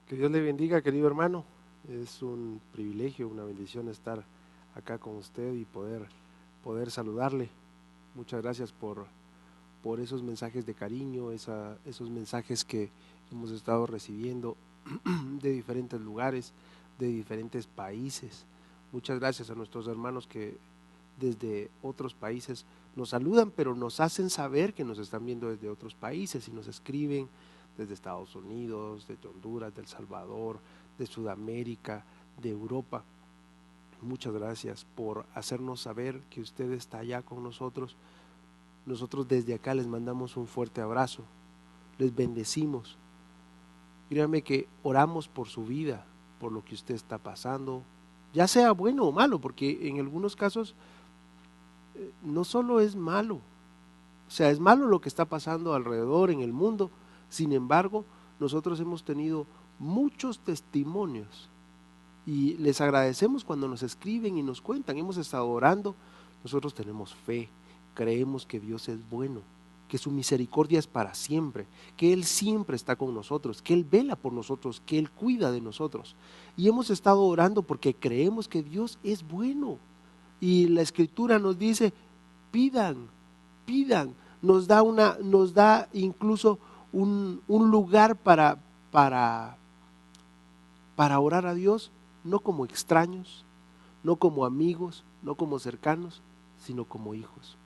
Que Dios le bendiga, querido hermano. Es un privilegio, una bendición estar acá con usted y poder saludarle. Muchas gracias por esos mensajes de cariño, esos mensajes que hemos estado recibiendo de diferentes lugares, de diferentes países. Muchas gracias a nuestros hermanos que desde otros países nos saludan, pero nos hacen saber que nos están viendo desde otros países y nos escriben desde Estados Unidos, desde Honduras, de El Salvador, de Sudamérica, de Europa. Muchas gracias por hacernos saber que usted está allá con nosotros. Nosotros desde acá les mandamos un fuerte abrazo, les bendecimos. Créanme que oramos por su vida, por lo que usted está pasando, ya sea bueno o malo, porque en algunos casos no solo es malo, o sea, es malo lo que está pasando alrededor en el mundo. Sin embargo, nosotros hemos tenido muchos testimonios y les agradecemos cuando nos escriben y nos cuentan. Hemos estado orando, nosotros tenemos fe, creemos que Dios es bueno, que su misericordia es para siempre, que Él siempre está con nosotros, que Él vela por nosotros, que Él cuida de nosotros. Y hemos estado orando porque creemos que Dios es bueno. Y la Escritura nos dice, pidan, pidan, nos da incluso un lugar para orar a Dios, no como extraños, no como amigos, no como cercanos, sino como hijos.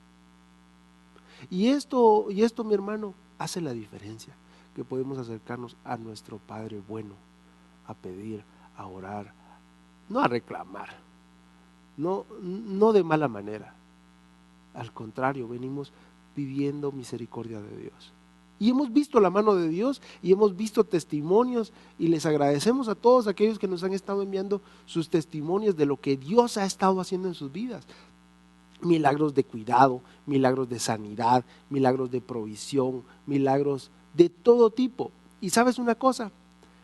Y esto, mi hermano, hace la diferencia, que podemos acercarnos a nuestro Padre bueno, a pedir, a orar, no a reclamar, no de mala manera. Al contrario, venimos pidiendo misericordia de Dios. Y hemos visto la mano de Dios y hemos visto testimonios y les agradecemos a todos aquellos que nos han estado enviando sus testimonios de lo que Dios ha estado haciendo en sus vidas. Milagros de cuidado, milagros de sanidad, milagros de provisión, milagros de todo tipo. Y sabes una cosa,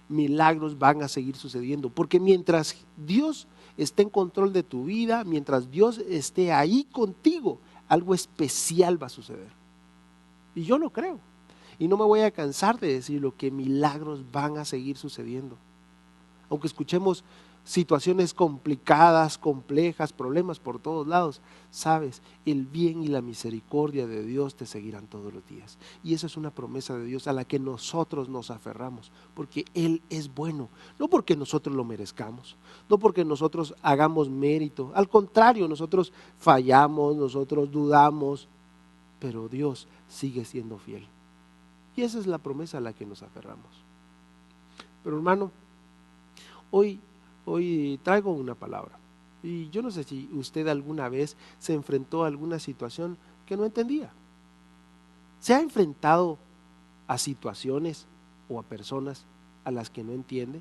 milagros van a seguir sucediendo, porque mientras Dios esté en control de tu vida, mientras Dios esté ahí contigo, algo especial va a suceder. Y yo lo creo. Y no me voy a cansar de decirlo, que milagros van a seguir sucediendo. Aunque escuchemos situaciones complicadas, complejas, problemas por todos lados, sabes, el bien y la misericordia de Dios te seguirán todos los días. Y esa es una promesa de Dios a la que nosotros nos aferramos, porque Él es bueno, no porque nosotros lo merezcamos, no porque nosotros hagamos mérito, al contrario, nosotros fallamos, nosotros dudamos, pero Dios sigue siendo fiel. Y esa es la promesa a la que nos aferramos. Pero hermano, hoy traigo una palabra. Y yo no sé si usted alguna vez se enfrentó a alguna situación que no entendía. ¿Se ha enfrentado a situaciones o a personas a las que no entiende?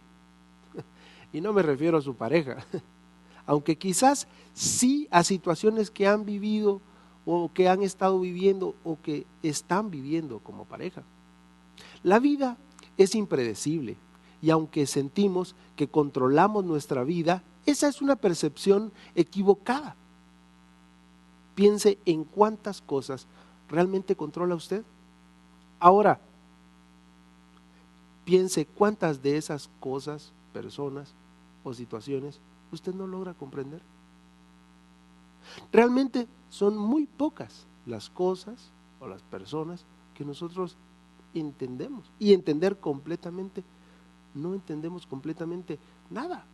Y no me refiero a su pareja, aunque quizás sí a situaciones que han vivido o que han estado viviendo o que están viviendo como pareja. La vida es impredecible y aunque sentimos que controlamos nuestra vida, esa es una percepción equivocada. Piense en cuántas cosas realmente controla usted. Ahora, piense cuántas de esas cosas, personas o situaciones usted no logra comprender. Realmente son muy pocas las cosas o las personas que nosotros entendemos. Y entender completamente, no entendemos completamente nada.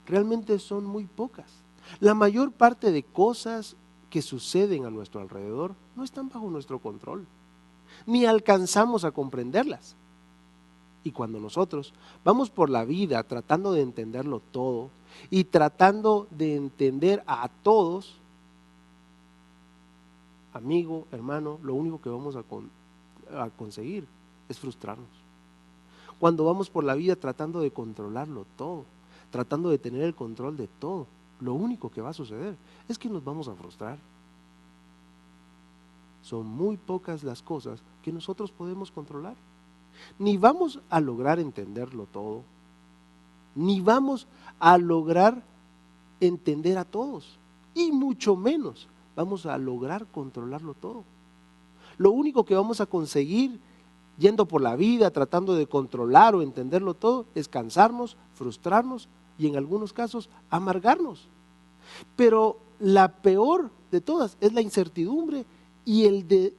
Realmente son muy pocas. La mayor parte de cosas que suceden a nuestro alrededor no están bajo nuestro control, ni alcanzamos a comprenderlas. Y cuando nosotros vamos por la vida tratando de entenderlo todo y tratando de entender a todos, amigo, hermano, lo único que vamos a conseguir es frustrarnos. Cuando vamos por la vida tratando de controlarlo todo, tratando de tener el control de todo, lo único que va a suceder es que nos vamos a frustrar. Son muy pocas las cosas que nosotros podemos controlar. Ni vamos a lograr entenderlo todo, ni vamos a lograr entender a todos, y mucho menos vamos a lograr controlarlo todo. Lo único que vamos a conseguir yendo por la vida tratando de controlar o entenderlo todo, es cansarnos, frustrarnos y en algunos casos amargarnos. Pero la peor de todas es la incertidumbre y el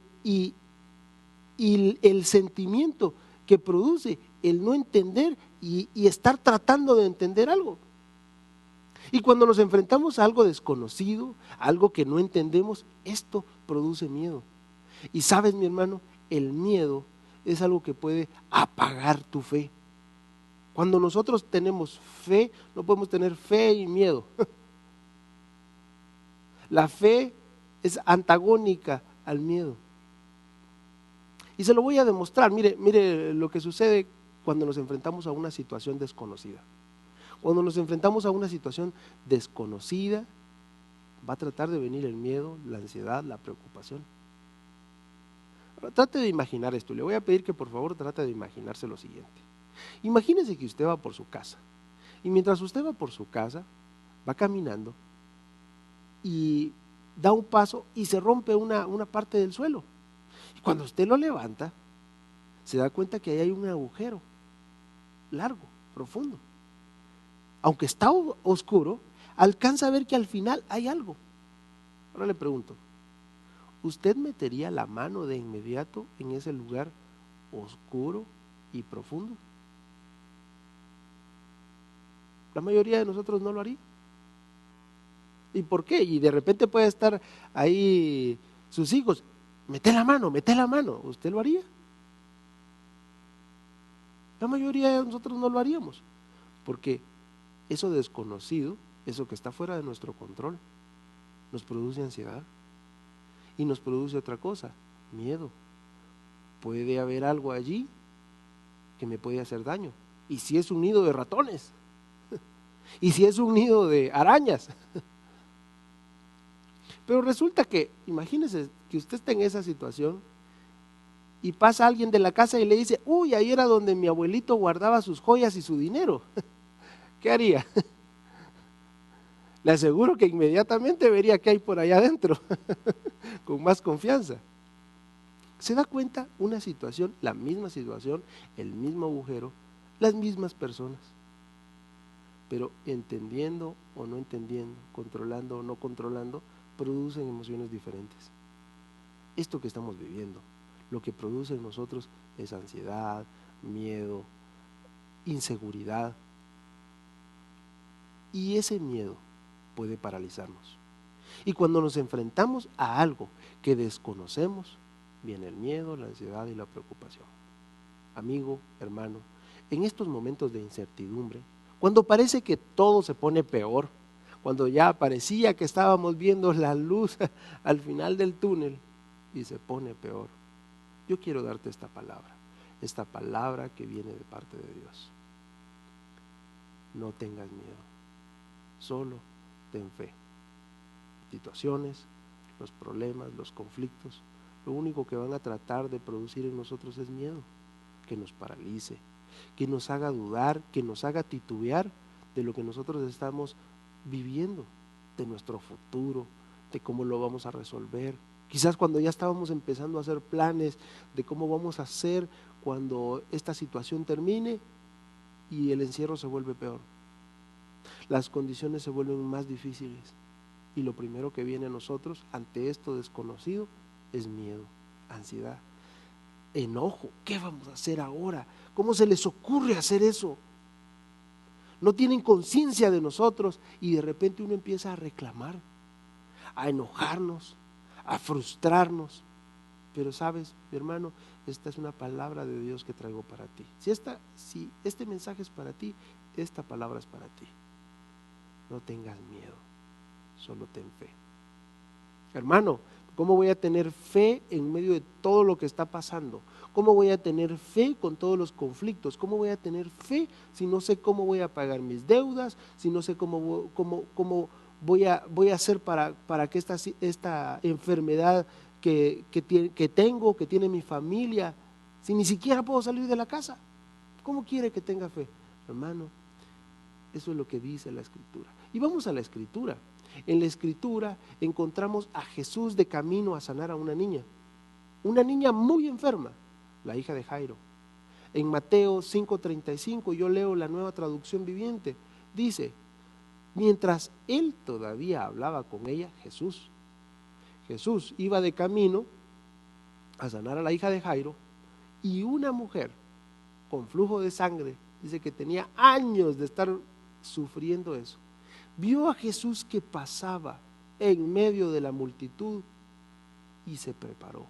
sentimiento que produce el no entender y estar tratando de entender algo. Y cuando nos enfrentamos a algo desconocido, a algo que no entendemos, esto produce miedo. Y sabes, mi hermano, el miedo es algo que puede apagar tu fe. Cuando nosotros tenemos fe, no podemos tener fe y miedo. La fe es antagónica al miedo. Y se lo voy a demostrar. Mire lo que sucede cuando nos enfrentamos a una situación desconocida. Cuando nos enfrentamos a una situación desconocida, va a tratar de venir el miedo, la ansiedad, la preocupación. Ahora, trate de imaginar esto. Le voy a pedir que por favor trate de imaginarse lo siguiente. Imagínese que usted va por su casa. Y mientras usted va por su casa, va caminando y da un paso y se rompe una parte del suelo. Y cuando usted lo levanta, se da cuenta que ahí hay un agujero largo, profundo. Aunque está oscuro, alcanza a ver que al final hay algo. Ahora le pregunto, ¿usted metería la mano de inmediato en ese lugar oscuro y profundo? La mayoría de nosotros no lo haría. ¿Y por qué? Y de repente puede estar ahí sus hijos, mete la mano, ¿usted lo haría? La mayoría de nosotros no lo haríamos, porque eso desconocido, eso que está fuera de nuestro control, nos produce ansiedad y nos produce otra cosa, miedo. Puede haber algo allí que me puede hacer daño. ¿Y si es un nido de ratones? ¿Y si es un nido de arañas? Pero resulta que, imagínese que usted está en esa situación y pasa alguien de la casa y le dice, uy, ahí era donde mi abuelito guardaba sus joyas y su dinero. ¿Qué haría? Le aseguro que inmediatamente vería qué hay por allá adentro, con más confianza. ¿Se da cuenta? Una situación, la misma situación, el mismo agujero, las mismas personas. Pero entendiendo o no entendiendo, controlando o no controlando, producen emociones diferentes. Esto que estamos viviendo, lo que produce en nosotros es ansiedad, miedo, inseguridad. Y ese miedo puede paralizarnos. Y cuando nos enfrentamos a algo que desconocemos, viene el miedo, la ansiedad y la preocupación. Amigo, hermano, en estos momentos de incertidumbre, cuando parece que todo se pone peor, cuando ya parecía que estábamos viendo la luz al final del túnel y se pone peor, yo quiero darte esta palabra que viene de parte de Dios. No tengas miedo, solo ten fe. Situaciones, los problemas, los conflictos, lo único que van a tratar de producir en nosotros es miedo, que nos paralice, que nos haga dudar, que nos haga titubear de lo que nosotros estamos viviendo, de nuestro futuro, de cómo lo vamos a resolver. Quizás cuando ya estábamos empezando a hacer planes de cómo vamos a hacer cuando esta situación termine y el encierro se vuelve peor. Las condiciones se vuelven más difíciles y lo primero que viene a nosotros ante esto desconocido es miedo, ansiedad, enojo. ¿Qué vamos a hacer ahora? ¿Cómo se les ocurre hacer eso? No tienen conciencia de nosotros y de repente uno empieza a reclamar, a enojarnos, a frustrarnos. Pero sabes, mi hermano, esta es una palabra de Dios que traigo para ti. Si este mensaje es para ti, esta palabra es para ti. No tengas miedo, solo ten fe. Hermano, ¿cómo voy a tener fe en medio de todo lo que está pasando? ¿Cómo voy a tener fe con todos los conflictos? ¿Cómo voy a tener fe si no sé cómo voy a pagar mis deudas? Si no sé cómo voy a hacer para que esta enfermedad que tengo, que tiene mi familia, si ni siquiera puedo salir de la casa? ¿Cómo quiere que tenga fe? Hermano, eso es lo que dice la Escritura. Y vamos a la Escritura. En la Escritura encontramos a Jesús de camino a sanar a una niña muy enferma, la hija de Jairo. En Mateo 5:35, yo leo la Nueva Traducción Viviente, dice, mientras él todavía hablaba con ella, Jesús iba de camino a sanar a la hija de Jairo, y una mujer con flujo de sangre, dice que tenía años de estar sufriendo eso, vio a Jesús que pasaba en medio de la multitud y se preparó.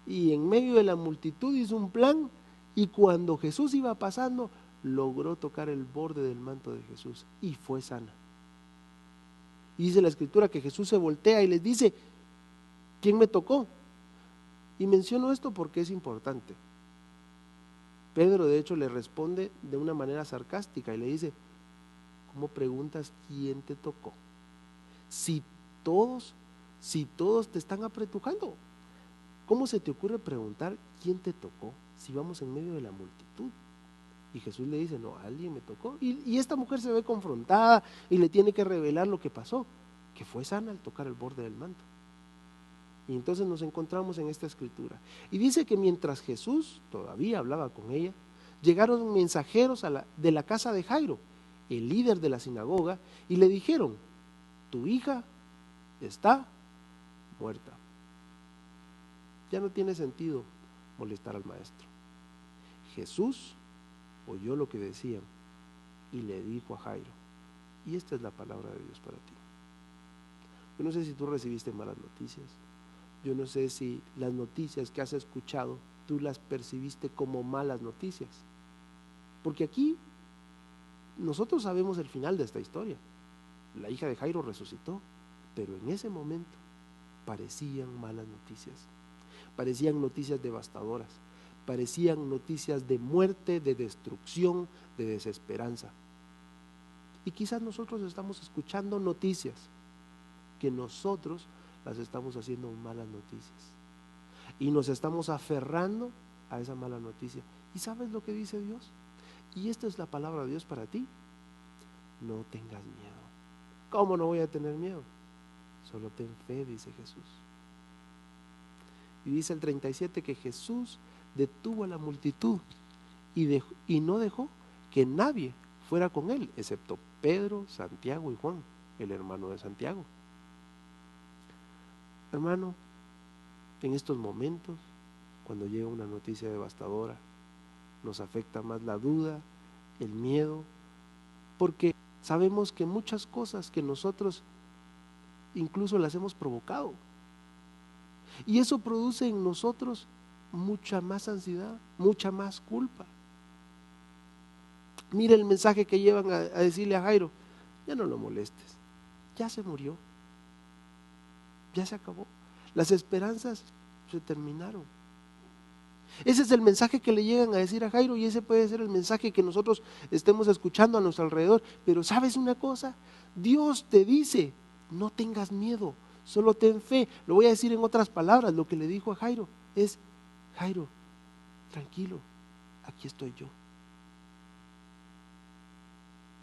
Y en medio de la multitud hizo un plan, y cuando Jesús iba pasando, logró tocar el borde del manto de Jesús y fue sana. Y dice la Escritura que Jesús se voltea y les dice, ¿quién me tocó? Y menciono esto porque es importante. Pedro de hecho le responde de una manera sarcástica y le dice, ¿cómo preguntas quién te tocó? Si todos te están apretujando, ¿cómo se te ocurre preguntar quién te tocó si vamos en medio de la multitud? Y Jesús le dice, no, alguien me tocó. Y esta mujer se ve confrontada y le tiene que revelar lo que pasó, que fue sana al tocar el borde del manto. Y entonces nos encontramos en esta escritura. Y dice que mientras Jesús todavía hablaba con ella, llegaron mensajeros de la casa de Jairo, el líder de la sinagoga, y le dijeron, tu hija está muerta. Ya no tiene sentido molestar al maestro. Jesús oyó lo que decían y le dijo a Jairo, y esta es la palabra de Dios para ti. Yo no sé si tú recibiste malas noticias. Yo no sé si las noticias que has escuchado tú las percibiste como malas noticias, porque aquí nosotros sabemos el final de esta historia. La hija de Jairo resucitó, pero en ese momento parecían malas noticias, parecían noticias devastadoras, parecían noticias de muerte, de destrucción, de desesperanza. Y quizás nosotros estamos escuchando noticias que nosotros las estamos haciendo malas noticias y nos estamos aferrando a esa mala noticia. ¿Y sabes lo que dice Dios? Y esta es la palabra de Dios para ti. No tengas miedo. ¿Cómo no voy a tener miedo? Solo ten fe, dice Jesús. Y dice el 37 que Jesús detuvo a la multitud y no dejó que nadie fuera con él, excepto Pedro, Santiago y Juan, el hermano de Santiago. Hermano, en estos momentos, cuando llega una noticia devastadora, nos afecta más la duda, el miedo, porque sabemos que muchas cosas que nosotros incluso las hemos provocado, y eso produce en nosotros mucha más ansiedad, mucha más culpa. Mira el mensaje que llevan a decirle a Jairo, ya no lo molestes, ya se murió, ya se acabó, las esperanzas se terminaron. Ese es el mensaje que le llegan a decir a Jairo, y ese puede ser el mensaje que nosotros estemos escuchando a nuestro alrededor. Pero ¿sabes una cosa? Dios te dice, no tengas miedo, solo ten fe. Lo voy a decir en otras palabras, lo que le dijo a Jairo es, Jairo, tranquilo, aquí estoy yo.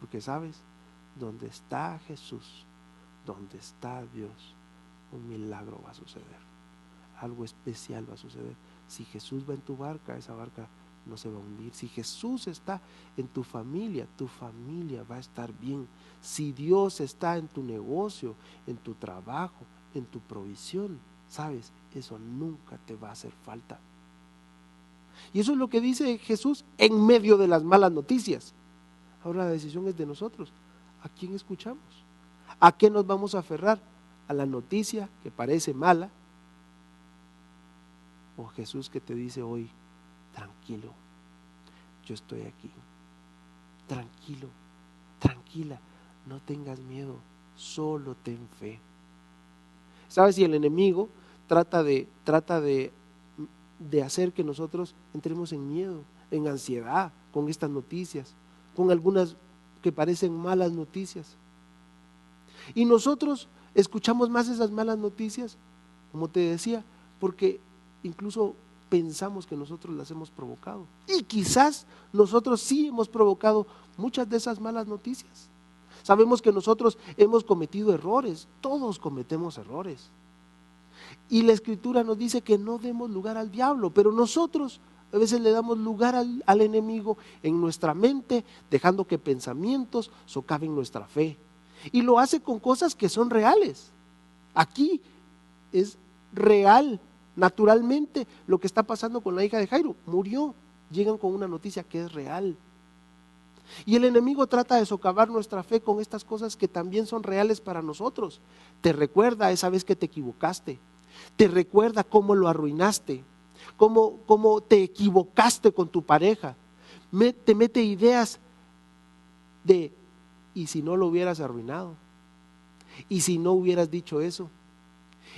Porque sabes, donde está Jesús, donde está Dios, un milagro va a suceder, algo especial va a suceder. Si Jesús va en tu barca, esa barca no se va a hundir. Si Jesús está en tu familia va a estar bien. Si Dios está en tu negocio, en tu trabajo, en tu provisión, sabes, eso nunca te va a hacer falta. Y eso es lo que dice Jesús en medio de las malas noticias. Ahora la decisión es de nosotros. ¿A quién escuchamos? ¿A qué nos vamos a aferrar? ¿A la noticia que parece mala? ¿O Jesús que te dice hoy, tranquilo, yo estoy aquí, tranquilo, tranquila, no tengas miedo, solo ten fe? ¿Sabes? Si el enemigo trata de hacer que nosotros entremos en miedo, en ansiedad con estas noticias, con algunas que parecen malas noticias, y nosotros escuchamos más esas malas noticias, como te decía, porque incluso pensamos que nosotros las hemos provocado, y quizás nosotros sí hemos provocado muchas de esas malas noticias. Sabemos que nosotros hemos cometido errores, todos cometemos errores, y la Escritura nos dice que no demos lugar al diablo, pero nosotros A veces le damos lugar al enemigo en nuestra mente, dejando que pensamientos socaven nuestra fe. Y lo hace con cosas que son reales. Aquí es real, naturalmente, lo que está pasando con la hija de Jairo. Murió. Llegan con una noticia que es real. Y el enemigo trata de socavar nuestra fe con estas cosas que también son reales para nosotros. Te recuerda esa vez que te equivocaste. Te recuerda cómo lo arruinaste. Cómo te equivocaste con tu pareja. Te mete ideas de, ¿y si no lo hubieras arruinado? ¿Y si no hubieras dicho eso?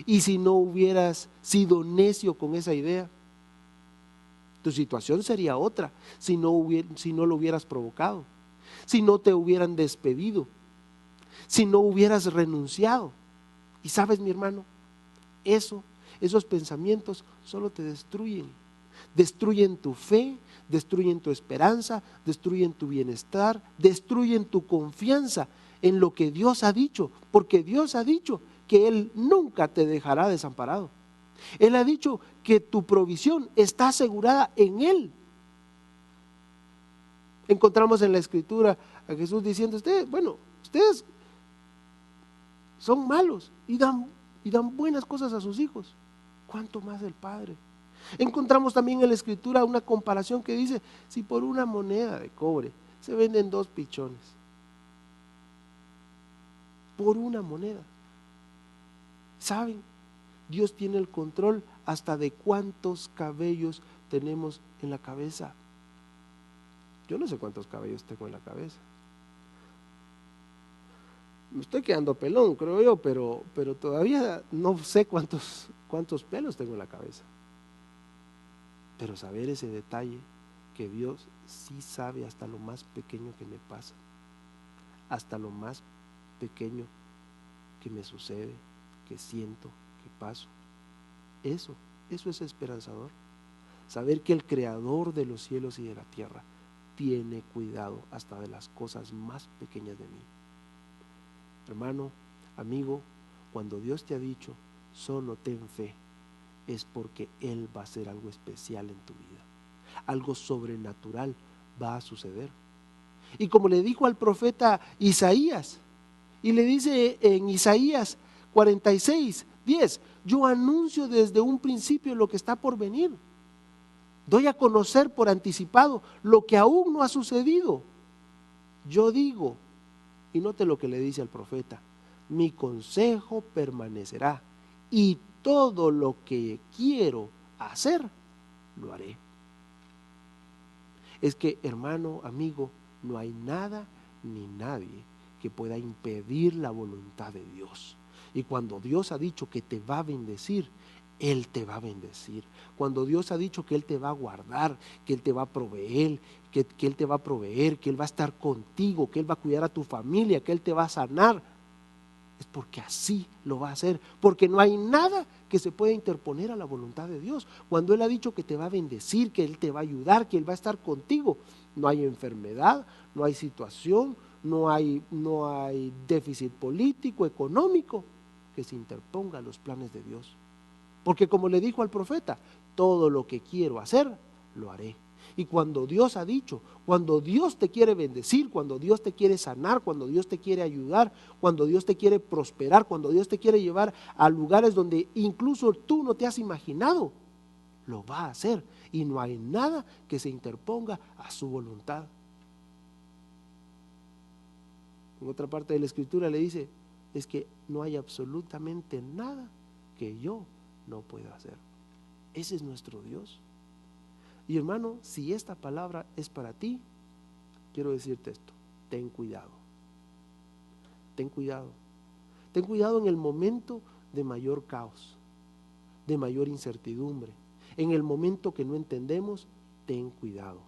¿Y si no hubieras sido necio con esa idea? Tu situación sería otra si no lo hubieras provocado, si no te hubieran despedido, si no hubieras renunciado. Y sabes, mi hermano, esos pensamientos solo te destruyen. Destruyen tu fe, destruyen tu esperanza, destruyen tu bienestar, destruyen tu confianza en lo que Dios ha dicho, porque Dios ha dicho que Él nunca te dejará desamparado. Él ha dicho que tu provisión está asegurada en Él. Encontramos en la Escritura a Jesús diciendo, ustedes son malos y dan buenas cosas a sus hijos. ¿Cuánto más el Padre? Encontramos también en la Escritura una comparación que dice, si por una moneda de cobre se venden 2 pichones, por una moneda, ¿saben? Dios tiene el control hasta de cuántos cabellos tenemos en la cabeza. Yo no sé cuántos cabellos tengo en la cabeza. Me estoy quedando pelón, creo yo, pero todavía no sé cuántos pelos tengo en la cabeza. Pero saber ese detalle, que Dios sí sabe hasta lo más pequeño que me pasa, hasta lo más pequeño que me sucede, que siento, que paso. Eso es esperanzador. Saber que el Creador de los cielos y de la tierra tiene cuidado hasta de las cosas más pequeñas de mí. Hermano, amigo, cuando Dios te ha dicho, solo ten fe, es porque Él va a hacer algo especial en tu vida. Algo sobrenatural va a suceder. Y como le dijo al profeta Isaías, y le dice en Isaías 46:10, yo anuncio desde un principio lo que está por venir. Doy a conocer por anticipado lo que aún no ha sucedido. Yo digo, y note lo que le dice al profeta, mi consejo permanecerá y todo lo que quiero hacer, lo haré. Es que, hermano, amigo, no hay nada ni nadie que pueda impedir la voluntad de Dios. Y cuando Dios ha dicho que te va a bendecir, Él te va a bendecir. Cuando Dios ha dicho que Él te va a guardar, que Él te va a proveer, que Él te va a proveer, que Él va a estar contigo, que Él va a cuidar a tu familia, que Él te va a sanar, es porque así lo va a hacer, porque no hay nada que se pueda interponer a la voluntad de Dios. Cuando Él ha dicho que te va a bendecir, que Él te va a ayudar, que Él va a estar contigo, no hay enfermedad, no hay situación, no hay déficit político, económico que se interponga a los planes de Dios. Porque como le dijo al profeta, todo lo que quiero hacer, lo haré. Y cuando Dios ha dicho, cuando Dios te quiere bendecir, cuando Dios te quiere sanar, cuando Dios te quiere ayudar, cuando Dios te quiere prosperar, cuando Dios te quiere llevar a lugares donde incluso tú no te has imaginado, lo va a hacer. Y no hay nada que se interponga a su voluntad. En otra parte de la Escritura le dice, es que no hay absolutamente nada que yo no pueda hacer. Ese es nuestro Dios. Y hermano, si esta palabra es para ti, quiero decirte esto, ten cuidado. Ten cuidado. Ten cuidado en el momento de mayor caos, de mayor incertidumbre. En el momento que no entendemos, ten cuidado.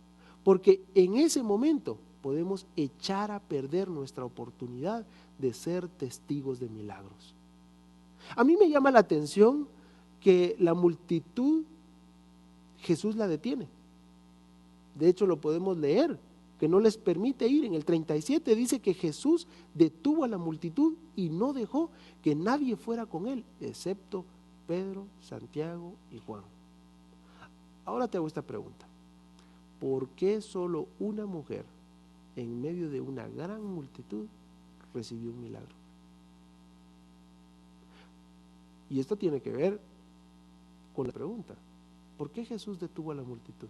Porque en ese momento podemos echar a perder nuestra oportunidad de ser testigos de milagros. A mí me llama la atención que la multitud, Jesús la detiene. De hecho lo podemos leer, que no les permite ir. En el 37 dice que Jesús detuvo a la multitud y no dejó que nadie fuera con él, excepto Pedro, Santiago y Juan. Ahora te hago esta pregunta. ¿por qué solo una mujer en medio de una gran multitud recibió un milagro? Y esto tiene que ver con la pregunta, ¿por qué Jesús detuvo a la multitud?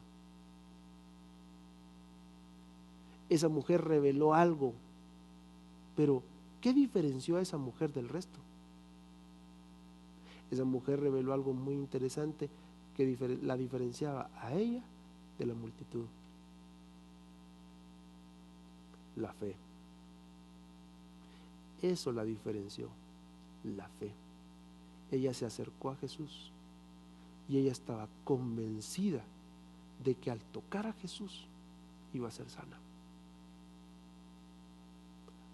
Esa mujer reveló algo, pero ¿qué diferenció a esa mujer del resto? Esa mujer reveló algo muy interesante que la diferenciaba a ella de la multitud: la fe. Eso la diferenció, la fe. Ella se acercó a Jesús y ella estaba convencida de que al tocar a Jesús iba a ser sana.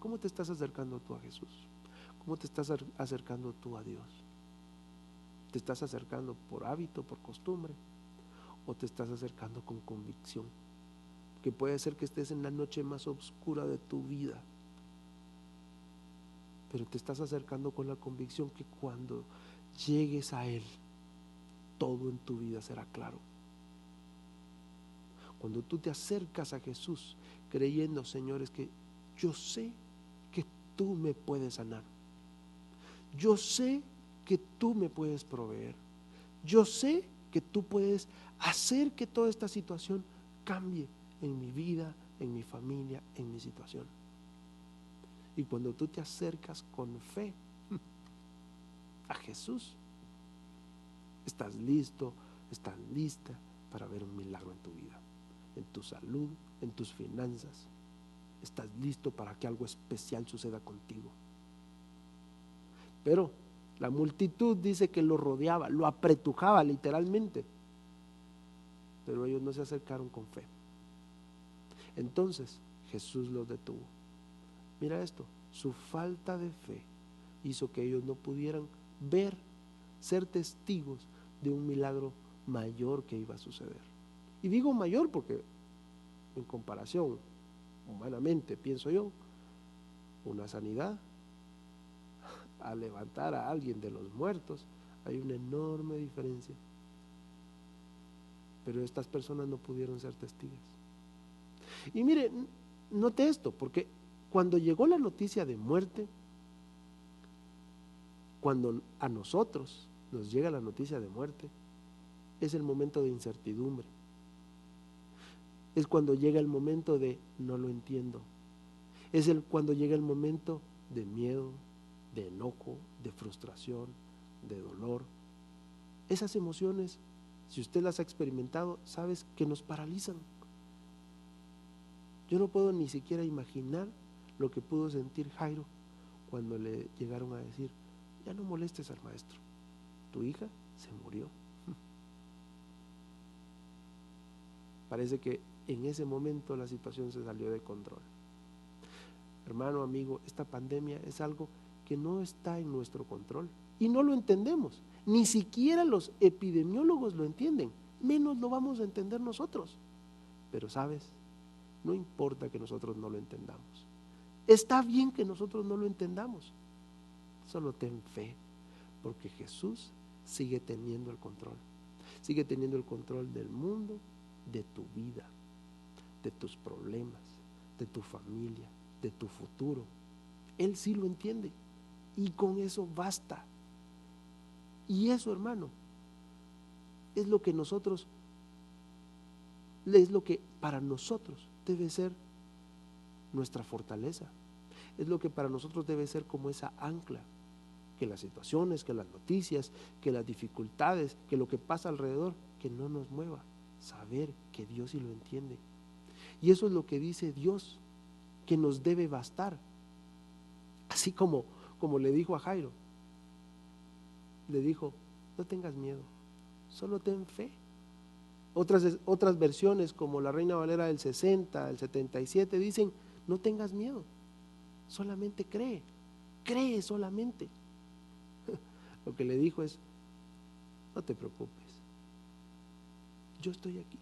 ¿Cómo te estás acercando tú a Jesús? ¿Cómo te estás acercando tú a Dios? ¿Te estás acercando por hábito, por costumbre? ¿O te estás acercando con convicción? Que puede ser que estés en la noche más oscura de tu vida, pero te estás acercando con la convicción que cuando llegues a Él, todo en tu vida será claro. Cuando tú te acercas a Jesús creyendo, Señor, es que yo sé que tú me puedes sanar, yo sé que tú me puedes proveer, yo sé que tú puedes hacer que toda esta situación cambie en mi vida, en mi familia, en mi situación. Y cuando tú te acercas con fe a Jesús, estás listo, estás lista para ver un milagro en tu vida, en tu salud, en tus finanzas. Estás listo para que algo especial suceda contigo. Pero la multitud dice que lo rodeaba, lo apretujaba literalmente, pero ellos no se acercaron con fe. Entonces Jesús los detuvo. Mira esto, su falta de fe hizo que ellos no pudieran ver, ser testigos de un milagro mayor que iba a suceder. Y digo mayor porque en comparación, humanamente, pienso yo, una sanidad, a levantar a alguien de los muertos, hay una enorme diferencia. Pero estas personas no pudieron ser testigos. Y mire, note esto, porque cuando llegó la noticia de muerte, cuando a nosotros nos llega la noticia de muerte, es el momento de incertidumbre. Es cuando llega el momento de no lo entiendo. Es cuando llega el momento de miedo, de enojo, de frustración, de dolor. Esas emociones, si usted las ha experimentado, sabes que nos paralizan. Yo no puedo ni siquiera imaginar lo que pudo sentir Jairo cuando le llegaron a decir: ya no molestes al maestro, tu hija se murió. Parece que en ese momento la situación se salió de control. Hermano, amigo, esta pandemia es algo que no está en nuestro control y no lo entendemos. Ni siquiera los epidemiólogos lo entienden, menos lo vamos a entender nosotros. Pero sabes, no importa que nosotros no lo entendamos. Está bien que nosotros no lo entendamos. Solo ten fe, porque Jesús sigue teniendo el control. Sigue teniendo el control del mundo, de tu vida, de tus problemas, de tu familia, de tu futuro. Él sí lo entiende y con eso basta. Y eso, hermano, es lo que para nosotros debe ser nuestra fortaleza. Es lo que para nosotros debe ser como esa ancla, que las situaciones, que las noticias, que las dificultades, que lo que pasa alrededor, que no nos mueva. Saber que Dios sí lo entiende. Y eso es lo que dice Dios, que nos debe bastar. Así como le dijo a Jairo, le dijo: no tengas miedo, solo ten fe. Otras versiones, como la Reina Valera del 60, del 77, dicen: no tengas miedo, solamente cree solamente. Lo que le dijo es: no te preocupes, yo estoy aquí.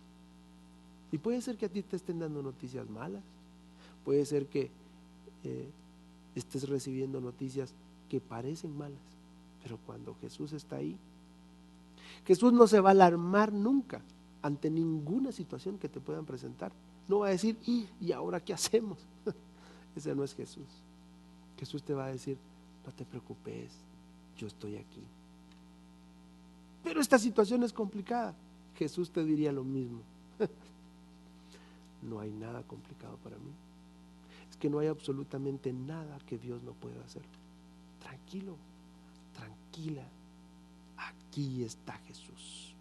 Y puede ser que a ti te estén dando noticias malas, puede ser que estés recibiendo noticias que parecen malas, pero cuando Jesús está ahí, Jesús no se va a alarmar nunca ante ninguna situación que te puedan presentar. No va a decir, ¿y ahora qué hacemos? Ese no es Jesús. Jesús te va a decir, no te preocupes, yo estoy aquí. Pero esta situación es complicada. Jesús te diría lo mismo. No hay nada complicado para mí. Es que no hay absolutamente nada que Dios no pueda hacer. Tranquilo, tranquila. Aquí está Jesús.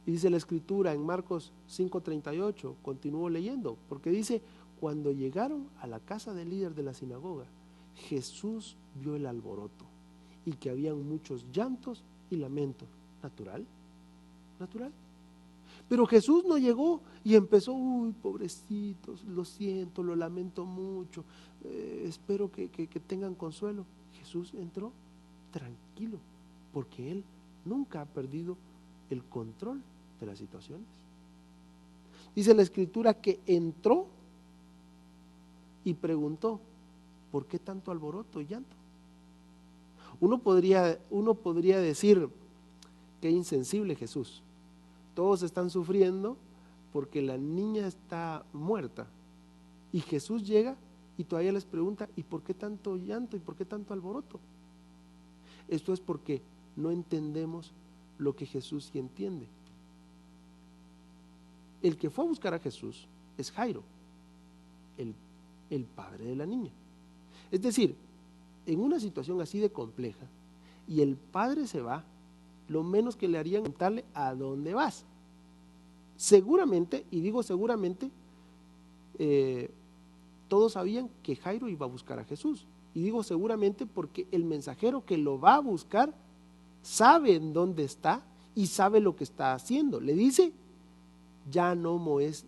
Y dice la escritura en Marcos 5:38, continúo leyendo, porque dice, cuando llegaron a la casa del líder de la sinagoga, Jesús vio el alboroto y que habían muchos llantos y lamentos. Natural, natural. Pero Jesús no llegó y empezó, uy, pobrecitos, lo siento, lo lamento mucho, espero que tengan consuelo. Jesús entró tranquilo, porque Él nunca ha perdido el control de las situaciones. Dice la escritura que entró y preguntó, ¿por qué tanto alboroto y llanto? Uno podría decir, qué insensible Jesús. Todos están sufriendo porque la niña está muerta. Y Jesús llega y todavía les pregunta, ¿y por qué tanto llanto y por qué tanto alboroto? Esto es porque no entendemos lo que Jesús sí entiende. El que fue a buscar a Jesús es Jairo, el padre de la niña. Es decir, en una situación así de compleja, y el padre se va, lo menos que le harían es preguntarle a dónde vas. Seguramente, y digo seguramente, todos sabían que Jairo iba a buscar a Jesús. Y digo seguramente porque el mensajero que lo va a buscar sabe en dónde está y sabe lo que está haciendo. Le dice, ya no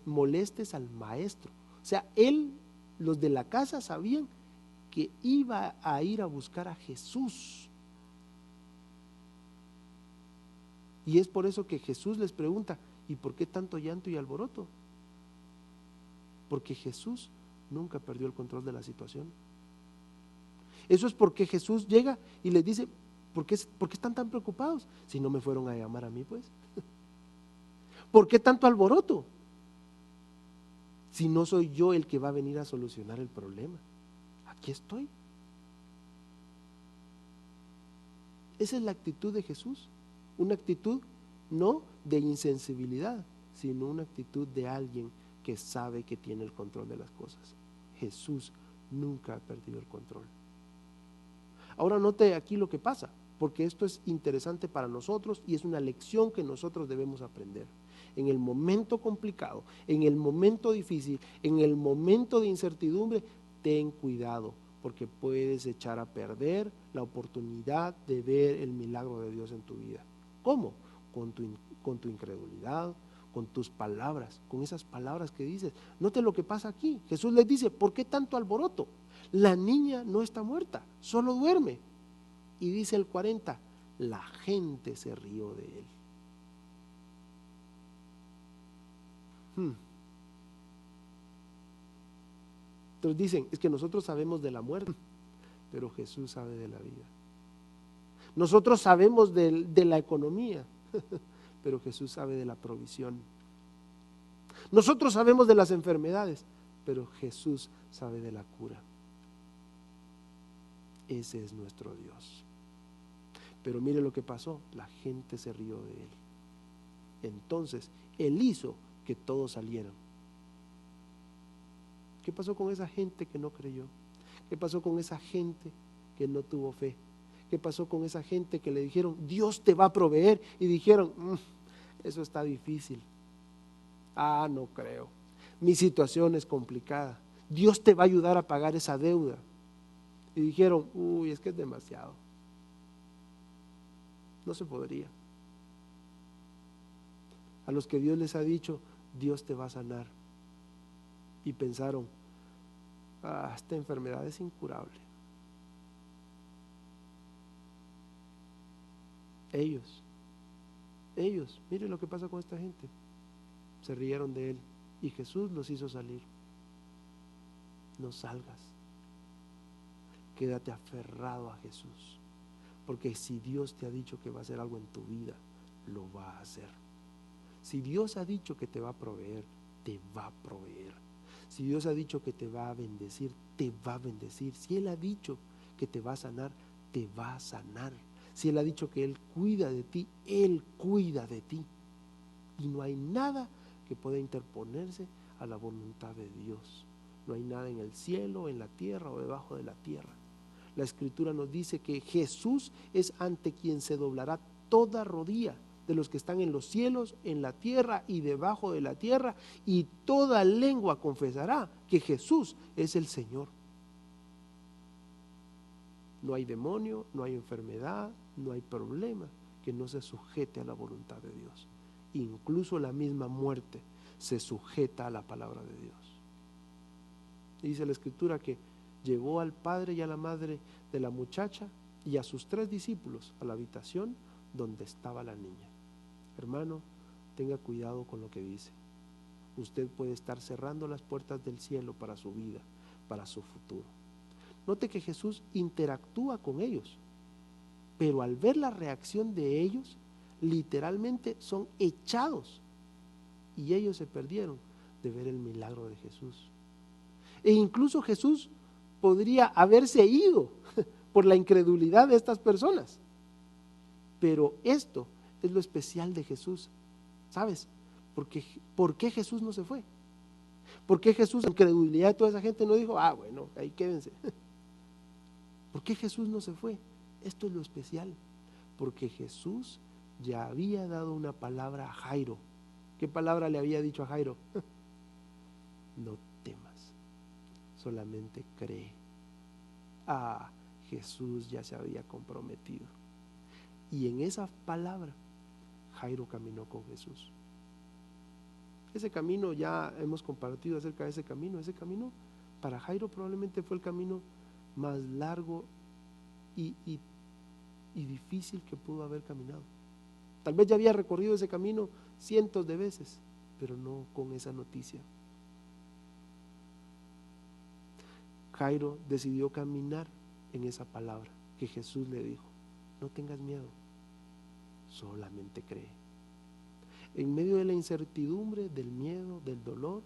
molestes al maestro. O sea, los de la casa sabían que iba a ir a buscar a Jesús. Y es por eso que Jesús les pregunta, ¿y por qué tanto llanto y alboroto? Porque Jesús nunca perdió el control de la situación. Eso es porque Jesús llega y les dice, ¿por qué están tan preocupados? Si no me fueron a llamar a mí, pues. ¿Por qué tanto alboroto? Si no soy yo el que va a venir a solucionar el problema. Aquí estoy. Esa es la actitud de Jesús. Una actitud no de insensibilidad, sino una actitud de alguien que sabe que tiene el control de las cosas. Jesús nunca ha perdido el control. Ahora note aquí lo que pasa, porque esto es interesante para nosotros y es una lección que nosotros debemos aprender. En el momento complicado, en el momento difícil, en el momento de incertidumbre, ten cuidado, porque puedes echar a perder la oportunidad de ver el milagro de Dios en tu vida. ¿Cómo? Con tu incredulidad, con tus palabras, con esas palabras que dices. Note lo que pasa aquí. Jesús les dice, ¿por qué tanto alboroto? La niña no está muerta, solo duerme. Y dice el 40, la gente se rió de él. Entonces dicen, es que nosotros sabemos de la muerte, pero Jesús sabe de la vida. Nosotros sabemos de la economía, pero Jesús sabe de la provisión. Nosotros sabemos de las enfermedades, pero Jesús sabe de la cura. Ese es nuestro Dios. Pero mire lo que pasó, la gente se rió de él. Entonces, él hizo que todos salieran. ¿Qué pasó con esa gente que no creyó? ¿Qué pasó con esa gente que no tuvo fe? ¿Qué pasó con esa gente que le dijeron, Dios te va a proveer? Y dijeron, eso está difícil. No creo. Mi situación es complicada. Dios te va a ayudar a pagar esa deuda. Y dijeron, es que es demasiado. No se podría. A los que Dios les ha dicho, Dios te va a sanar. Y pensaron, esta enfermedad es incurable. Ellos, mire lo que pasa con esta gente. Se rieron de él y Jesús los hizo salir. No salgas. Quédate aferrado a Jesús. Porque si Dios te ha dicho que va a hacer algo en tu vida, lo va a hacer. Si Dios ha dicho que te va a proveer, te va a proveer. Si Dios ha dicho que te va a bendecir, te va a bendecir. Si Él ha dicho que te va a sanar, te va a sanar. Si Él ha dicho que Él cuida de ti, Él cuida de ti. Y no hay nada que pueda interponerse a la voluntad de Dios. No hay nada en el cielo, en la tierra o debajo de la tierra. La Escritura nos dice que Jesús es ante quien se doblará toda rodilla de los que están en los cielos, en la tierra y debajo de la tierra, y toda lengua confesará que Jesús es el Señor. No hay demonio, no hay enfermedad, no hay problema que no se sujete a la voluntad de Dios. Incluso la misma muerte se sujeta a la palabra de Dios. Dice la Escritura que llevó al padre y a la madre de la muchacha y a sus 3 discípulos a la habitación donde estaba la niña. Hermano, tenga cuidado con lo que dice. Usted puede estar cerrando las puertas del cielo para su vida, para su futuro. Note que Jesús interactúa con ellos, pero al ver la reacción de ellos, literalmente son echados y ellos se perdieron de ver el milagro de Jesús. E incluso Jesús podría haberse ido por la incredulidad de estas personas, pero esto es lo especial de Jesús. ¿Sabes? ¿Por qué Jesús no se fue? ¿Por qué Jesús, en incredulidad de toda esa gente, no dijo, bueno, ahí quédense? ¿Por qué Jesús no se fue? Esto es lo especial, porque Jesús ya había dado una palabra a Jairo. ¿Qué palabra le había dicho a Jairo? No temas, solamente cree. Jesús ya se había comprometido. Y en esa palabra, Jairo caminó con Jesús. Ese camino, ya hemos compartido acerca de ese camino. Ese camino para Jairo probablemente fue el camino más largo y difícil que pudo haber caminado. Tal vez ya había recorrido ese camino cientos de veces, pero no con esa noticia. Jairo decidió caminar en esa palabra que Jesús le dijo: no tengas miedo, solamente cree. En medio de la incertidumbre, del miedo, del dolor,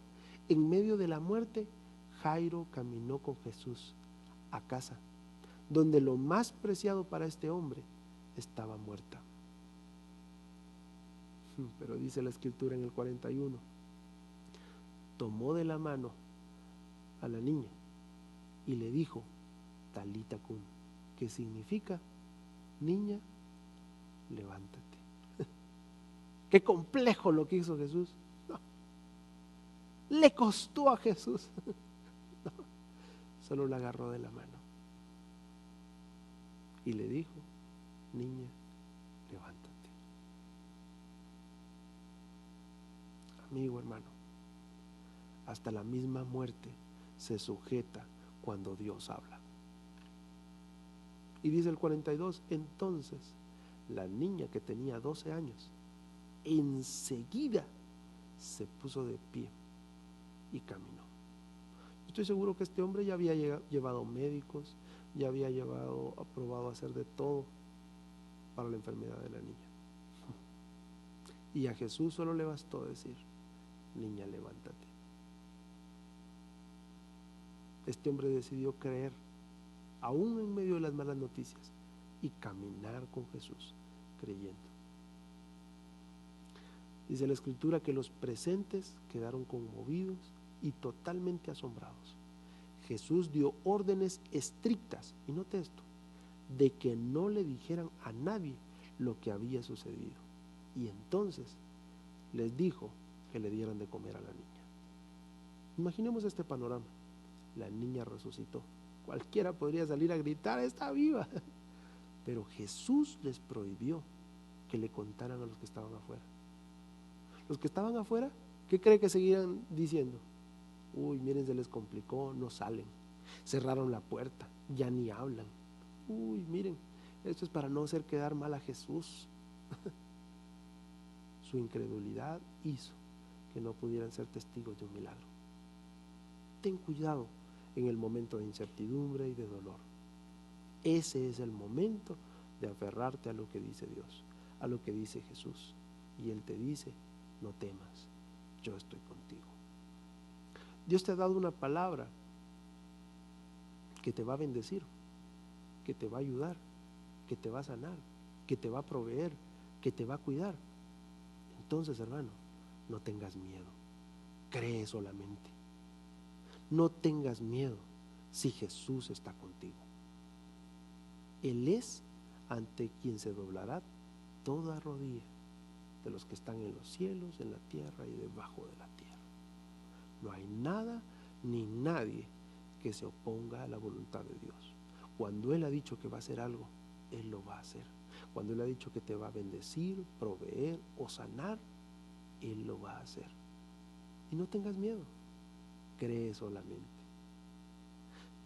en medio de la muerte, Jairo caminó con Jesús a casa, donde lo más preciado para este hombre estaba muerta. Pero dice la Escritura en el 41, tomó de la mano a la niña y le dijo, Talita cum, que significa, niña, levántate. Qué complejo lo que hizo Jesús. No. Le costó a Jesús. No. Solo la agarró de la mano y le dijo, niña, levántate. Amigo, hermano, hasta la misma muerte se sujeta cuando Dios habla. Y dice el 42, entonces la niña, que tenía 12 años, enseguida se puso de pie y caminó. Estoy seguro que este hombre ya había llevado médicos, ya había probado hacer de todo para la enfermedad de la niña. Y a Jesús solo le bastó decir, niña, levántate. Este hombre decidió creer, aún en medio de las malas noticias, y caminar con Jesús, creyendo. Dice la Escritura que los presentes quedaron conmovidos y totalmente asombrados. Jesús dio órdenes estrictas, y note esto, de que no le dijeran a nadie lo que había sucedido. Y entonces les dijo que le dieran de comer a la niña. Imaginemos este panorama. La niña resucitó. Cualquiera podría salir a gritar, está viva. Pero Jesús les prohibió que le contaran a los que estaban afuera. Los que estaban afuera, ¿qué cree que seguían diciendo? Uy, miren, se les complicó, no salen. Cerraron la puerta, ya ni hablan. Uy, miren, esto es para no hacer quedar mal a Jesús. Su incredulidad hizo que no pudieran ser testigos de un milagro. Ten cuidado en el momento de incertidumbre y de dolor. Ese es el momento de aferrarte a lo que dice Dios, a lo que dice Jesús. Y Él te dice, no temas, yo estoy contigo. Dios te ha dado una palabra que te va a bendecir, que te va a ayudar, que te va a sanar, que te va a proveer, que te va a cuidar. Entonces, hermano, no tengas miedo, cree solamente. No tengas miedo si Jesús está contigo. Él es ante quien se doblará toda rodilla, de los que están en los cielos, en la tierra y debajo de la tierra. No hay nada ni nadie que se oponga a la voluntad de Dios. Cuando Él ha dicho que va a hacer algo, Él lo va a hacer. Cuando Él ha dicho que te va a bendecir, proveer o sanar, Él lo va a hacer. Y no tengas miedo, cree solamente.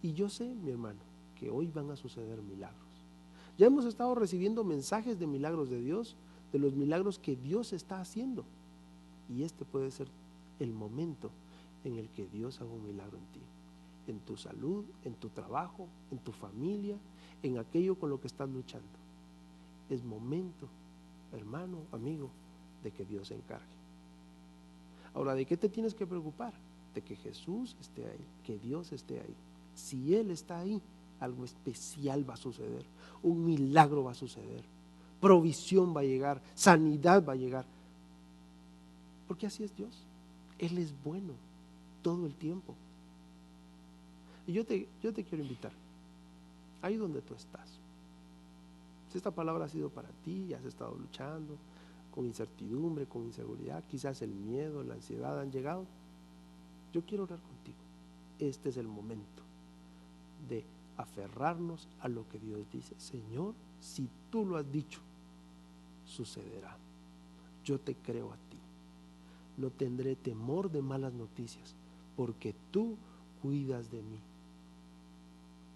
Y yo sé, mi hermano, que hoy van a suceder milagros. Ya hemos estado recibiendo mensajes de milagros de Dios, de los milagros que Dios está haciendo. Y este puede ser el momento en el que Dios haga un milagro en ti, en tu salud, en tu trabajo, en tu familia, en aquello con lo que estás luchando. Es momento, hermano, amigo, de que Dios se encargue. Ahora, ¿de qué te tienes que preocupar? De que Jesús esté ahí, que Dios esté ahí. Si Él está ahí, algo especial va a suceder, un milagro va a suceder, provisión va a llegar, sanidad va a llegar, porque así es Dios. Él es bueno todo el tiempo. Y yo te quiero invitar, ahí donde tú estás, si esta palabra ha sido para ti y has estado luchando con incertidumbre, con inseguridad, quizás el miedo, la ansiedad han llegado, yo quiero orar contigo. Este es el momento de aferrarnos a lo que Dios dice. Señor, si tú lo has dicho, sucederá. Yo te creo a ti. No tendré temor de malas noticias, porque tú cuidas de mí.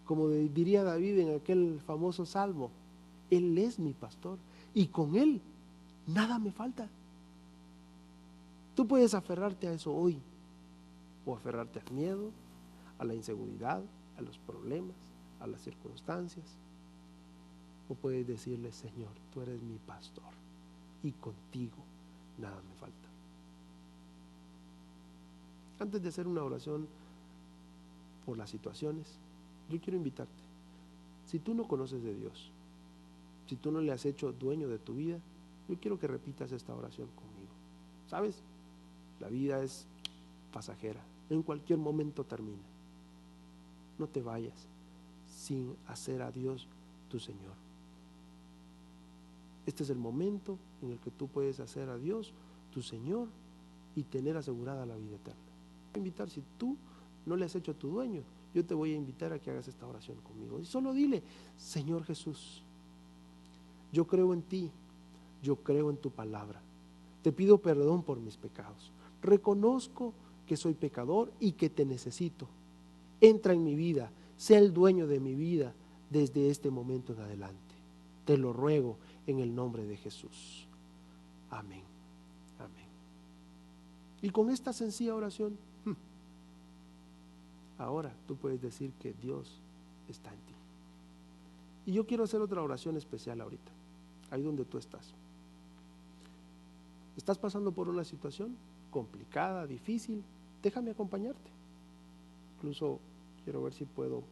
Como diría David en aquel famoso salmo, Él es mi pastor y con Él nada me falta. Tú puedes aferrarte a eso hoy, o aferrarte al miedo, a la inseguridad, a los problemas, a las circunstancias, o puedes decirle: Señor, tú eres mi pastor y contigo nada me falta. Antes de hacer una oración por las situaciones, yo quiero invitarte. Si tú no conoces de Dios, si tú no le has hecho dueño de tu vida, yo quiero que repitas esta oración conmigo. ¿Sabes? La vida es pasajera, en cualquier momento termina. No te vayas sin hacer a Dios tu Señor. Este es el momento en el que tú puedes hacer a Dios tu Señor y tener asegurada la vida eterna. Te voy a invitar, si tú no le has hecho tu dueño, yo te voy a invitar a que hagas esta oración conmigo. Y solo dile: Señor Jesús, yo creo en ti, yo creo en tu palabra. Te pido perdón por mis pecados. Reconozco que soy pecador y que te necesito. Entra en mi vida, sé el dueño de mi vida desde este momento en adelante. Te lo ruego en el nombre de Jesús. Amén. Amén. Y con esta sencilla oración, ahora tú puedes decir que Dios está en ti. Y yo quiero hacer otra oración especial ahorita, ahí donde tú estás. ¿Estás pasando por una situación complicada, difícil? Déjame acompañarte. Incluso quiero ver si puedo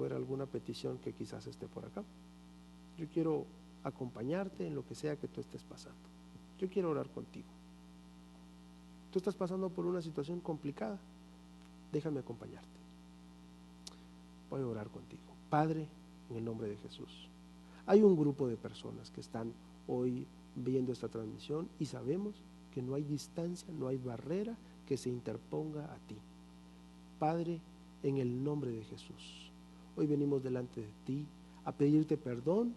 ver alguna petición que quizás esté por acá. Yo quiero acompañarte en lo que sea que tú estés pasando. Yo quiero orar contigo. Tú estás pasando por una situación complicada, déjame acompañarte. Voy a orar contigo. Padre, en el nombre de Jesús, hay un grupo de personas que están hoy viendo esta transmisión y sabemos que no hay distancia, no hay barrera que se interponga a ti. Padre, en el nombre de Jesús, hoy venimos delante de ti a pedirte perdón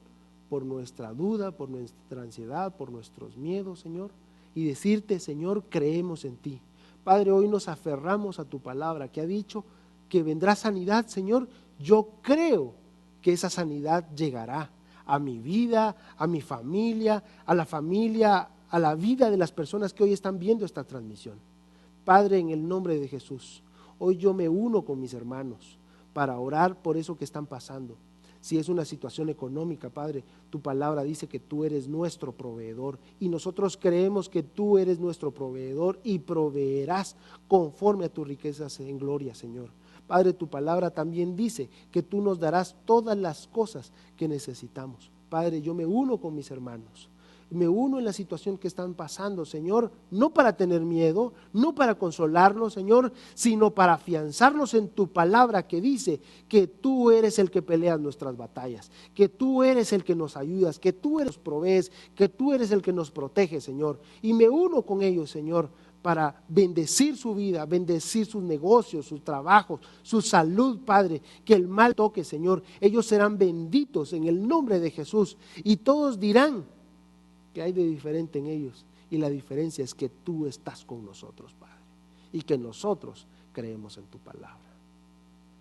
por nuestra duda, por nuestra ansiedad, por nuestros miedos, Señor, y decirte: Señor, creemos en ti. Padre, hoy nos aferramos a tu palabra que ha dicho que vendrá sanidad, Señor. Yo creo que esa sanidad llegará a mi vida, a mi familia, a la vida de las personas que hoy están viendo esta transmisión. Padre, en el nombre de Jesús, hoy yo me uno con mis hermanos para orar por eso que están pasando. Si es una situación económica, Padre, tu palabra dice que tú eres nuestro proveedor y nosotros creemos que tú eres nuestro proveedor y proveerás conforme a tus riquezas en gloria, Señor. Padre, tu palabra también dice que tú nos darás todas las cosas que necesitamos. Padre, yo me uno con mis hermanos. Me uno en la situación que están pasando, Señor, no para tener miedo, no para consolarnos, Señor, sino para afianzarnos en tu palabra que dice que tú eres el que peleas nuestras batallas, que tú eres el que nos ayudas, que tú eres el que nos provees, que tú eres el que nos protege, Señor. Y me uno con ellos, Señor, para bendecir su vida, bendecir sus negocios, sus trabajos, su salud, Padre, que el mal toque, Señor. Ellos serán benditos en el nombre de Jesús y todos dirán: ¿qué hay de diferente en ellos? Y la diferencia es que tú estás con nosotros, Padre, y que nosotros creemos en tu palabra.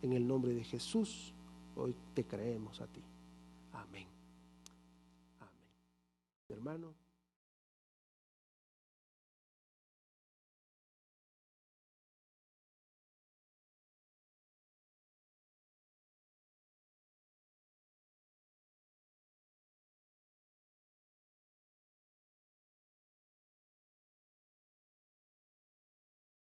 En el nombre de Jesús, hoy te creemos a ti. Amén. Amén. Hermano.